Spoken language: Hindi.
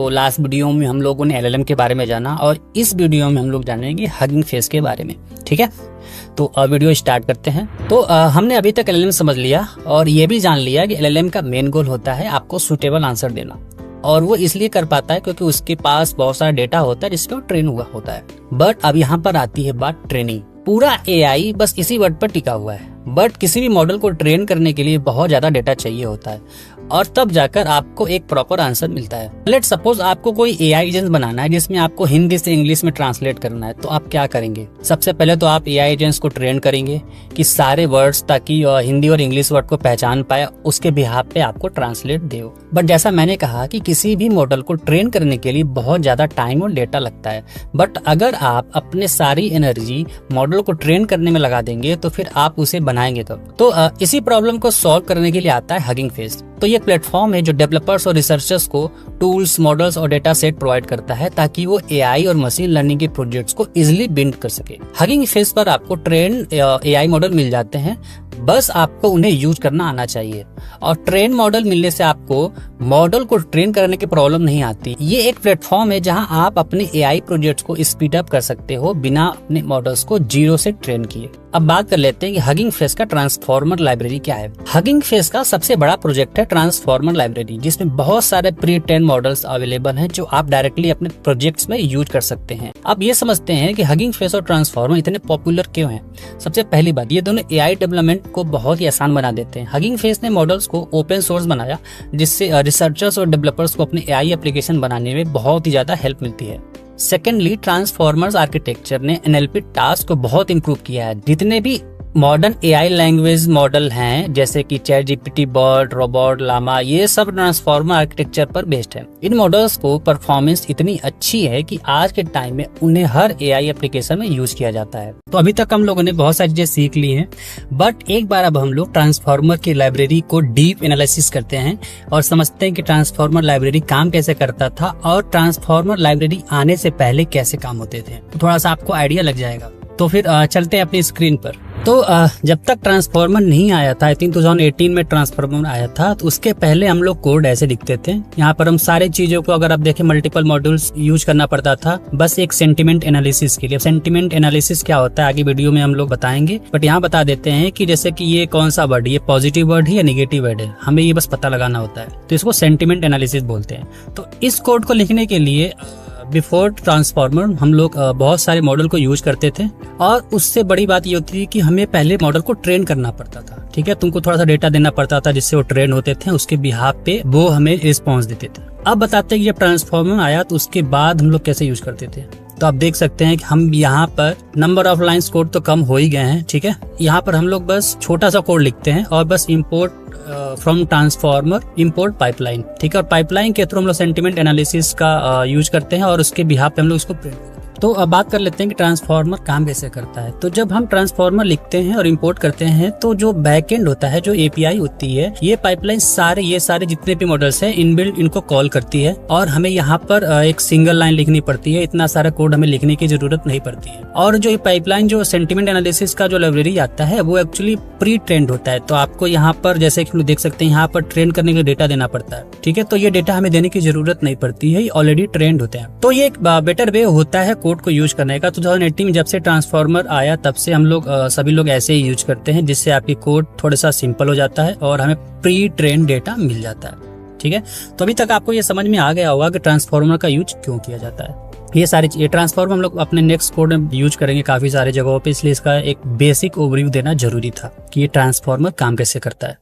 तो लास्ट वीडियो में हम लोगों ने एलएलएम के बारे में जाना और इस वीडियो में हम लोग जानेंगे हगिंग फेस के बारे में। ठीक है, तो वीडियो स्टार्ट करते हैं। तो हमने अभी तक एलएलएम समझ लिया और ये भी जान लिया कि एलएलएम का मेन गोल होता है आपको सुटेबल आंसर देना, और वो इसलिए कर पाता है क्योंकि उसके पास बहुत सारा डेटा होता है जिसपे वो ट्रेन हुआ होता है। बट अब यहाँ पर आती है बात ट्रेनिंग। पूरा एआई बस इसी वर्ड पर टिका हुआ है, बट किसी भी मॉडल को ट्रेन करने के लिए बहुत ज्यादा डेटा चाहिए होता है और तब जाकर आपको एक प्रॉपर आंसर मिलता है। लेट सपोज आपको कोई एआई एजेंट बनाना है जिसमें आपको हिंदी से इंग्लिश में ट्रांसलेट करना है, तो आप क्या करेंगे? सबसे पहले तो आप एआई एजेंट्स को ट्रेन करेंगे कि सारे वर्ड्स ताकि हिंदी और इंग्लिश वर्ड को पहचान पाए, उसके बिहाफ पे आपको ट्रांसलेट दे। बट जैसा मैंने कहा कि किसी भी मॉडल को ट्रेन करने के लिए बहुत ज्यादा टाइम और डेटा लगता है, बट अगर आप अपने सारी एनर्जी मॉडल को ट्रेन करने में लगा देंगे तो फिर आप उसे बनाएंगे कब? तो इसी प्रॉब्लम को सॉल्व करने के लिए आता है हगिंग फेस। तो ये प्लेटफॉर्म है जो डेवलपर्स और रिसर्चर्स को टूल्स, मॉडल्स और डेटा सेट प्रोवाइड करता है ताकि वो एआई और मशीन लर्निंग के प्रोजेक्ट्स को इजीली बिल्ड कर सके। हगिंग फेस पर आपको ट्रेन एआई मॉडल मिल जाते हैं, बस आपको उन्हें यूज करना आना चाहिए। और ट्रेन मॉडल मिलने से आपको मॉडल को ट्रेन करने की प्रॉब्लम नहीं आती। ये एक प्लेटफॉर्म है जहां आप अपने एआई प्रोजेक्ट्स को स्पीड अप कर सकते हो बिना अपने मॉडल्स को जीरो से ट्रेन किए। अब बात कर लेते हैं कि हगिंग फेस का ट्रांसफॉर्मर लाइब्रेरी क्या है। हगिंग फेस का सबसे बड़ा प्रोजेक्ट है ट्रांसफॉर्मर लाइब्रेरी, जिसमें बहुत सारे प्री ट्रेन मॉडल्स अवेलेबल हैं जो आप डायरेक्टली अपने प्रोजेक्ट्स में यूज कर सकते हैं। अब ये समझते हैं कि हगिंग फेस और ट्रांसफॉर्मर इतने पॉपुलर क्यों हैं। सबसे पहली बात, ये दोनों एआई डेवलपमेंट को बहुत ही आसान बना देते हैं। हगिंग फेस ने मॉडल्स को ओपन सोर्स बनाया जिससे रिसर्चर्स और डेवलपर्स को अपने एआई एप्लीकेशन बनाने में बहुत ही ज्यादा हेल्प मिलती है। सेकेंडली, ट्रांसफॉर्मर्स आर्किटेक्चर ने एनएलपी टास्क को बहुत इंप्रूव किया है। जितने भी मॉडर्न एआई लैंग्वेज मॉडल हैं जैसे कि chat GPT, bot, robot, Llama, ये सब ट्रांसफॉर्मर आर्किटेक्चर पर बेस्ड है। इन मॉडल्स को परफॉर्मेंस इतनी अच्छी है कि आज के टाइम में उन्हें हर एआई एप्लीकेशन में यूज किया जाता है। तो अभी तक हम लोगों ने बहुत सारी चीजें सीख ली हैं, बट एक बार अब हम लोग ट्रांसफॉर्मर की लाइब्रेरी को डीप एनालिसिस करते हैं और समझते हैं कि ट्रांसफॉर्मर लाइब्रेरी काम कैसे करता था और ट्रांसफॉर्मर लाइब्रेरी आने से पहले कैसे काम होते थे। तो थोड़ा सा आपको आइडिया लग जाएगा। तो फिर चलते हैं अपनी स्क्रीन पर। तो जब तक ट्रांसफॉर्मर नहीं आया था, आई थिंक 2018 में ट्रांसफॉर्मर आया था, तो उसके पहले हम लोग कोड ऐसे लिखते थे। यहाँ पर हम सारे चीजों को, अगर आप देखें, मल्टीपल मॉड्यूल्स यूज करना पड़ता था बस एक सेंटिमेंट एनालिसिस के लिए। सेंटिमेंट एनालिसिस क्या होता है आगे वीडियो में हम लोग बताएंगे, बट यहाँ बता देते हैं कि जैसे कि ये कौन सा वर्ड, ये पॉजिटिव वर्ड है या निगेटिव वर्ड है, हमें ये बस पता लगाना होता है। तो इसको सेंटिमेंट एनालिसिस बोलते हैं। तो इस कोड को लिखने के लिए बिफोर ट्रांसफॉर्मर हम लोग बहुत सारे मॉडल को यूज करते थे, और उससे बड़ी बात ये होती थी कि हमें पहले मॉडल को ट्रेन करना पड़ता था। ठीक है, तुमको थोड़ा सा डेटा देना पड़ता था जिससे वो ट्रेन होते थे, उसके बिहाफ पे वो हमें रिस्पॉन्स देते थे। अब बताते हैं कि जब ट्रांसफॉर्मर आया तो उसके बाद हम लोग कैसे यूज करते थे। तो आप देख सकते हैं कि हम यहाँ पर नंबर ऑफ लाइंस कोड तो कम हो ही गए हैं। ठीक है, यहाँ पर हम लोग बस छोटा सा कोड लिखते हैं और बस import from transformer import pipeline. ठीक है, और पाइपलाइन के थ्रू हम लोग सेंटिमेंट एनालिसिस का यूज करते हैं और उसके बिहाफ पे हम लोग इसको प्रिंट करते हैं। तो अब बात कर लेते हैं कि ट्रांसफॉर्मर काम कैसे करता है। तो जब हम ट्रांसफॉर्मर लिखते हैं और इंपोर्ट करते हैं तो जो बैकएंड होता है, जो एपीआई होती है, ये पाइपलाइन ये सारे जितने भी मॉडल्स हैं इनबिल्ट इनको कॉल करती है और हमें यहाँ पर एक सिंगल लाइन लिखनी पड़ती है। इतना सारा कोड हमें लिखने की जरूरत नहीं पड़ती है। और जो ये पाइपलाइन, जो सेंटिमेंट एनालिसिस का जो लाइब्रेरी आता है, वो एक्चुअली प्री ट्रेंड होता है। तो आपको यहाँ पर जैसे कि देख सकते हैं, यहाँ पर ट्रेन करने के लिए डेटा देना पड़ता है। ठीक है, तो ये डेटा हमें देने की जरूरत नहीं पड़ती है, ऑलरेडी ट्रेंड होते हैं। तो ये एक बेटर वे होता है कोड को यूज करने का। 2018 में जब से ट्रांसफॉर्मर आया तब से हम लोग सभी लोग ऐसे ही यूज करते हैं, जिससे आपकी कोड थोड़ा सा सिंपल हो जाता है और हमें प्री ट्रेन डेटा मिल जाता है। ठीक है, तो अभी तक आपको ये समझ में आ गया होगा कि ट्रांसफॉर्मर का यूज क्यों किया जाता है। ये ट्रांसफॉर्मर हम लोग अपने नेक्स्ट कोड में यूज करेंगे काफी सारे जगहों पे, इसलिए इसका एक बेसिक ओवरव्यू देना जरूरी था कि ये ट्रांसफॉर्मर काम कैसे करता है।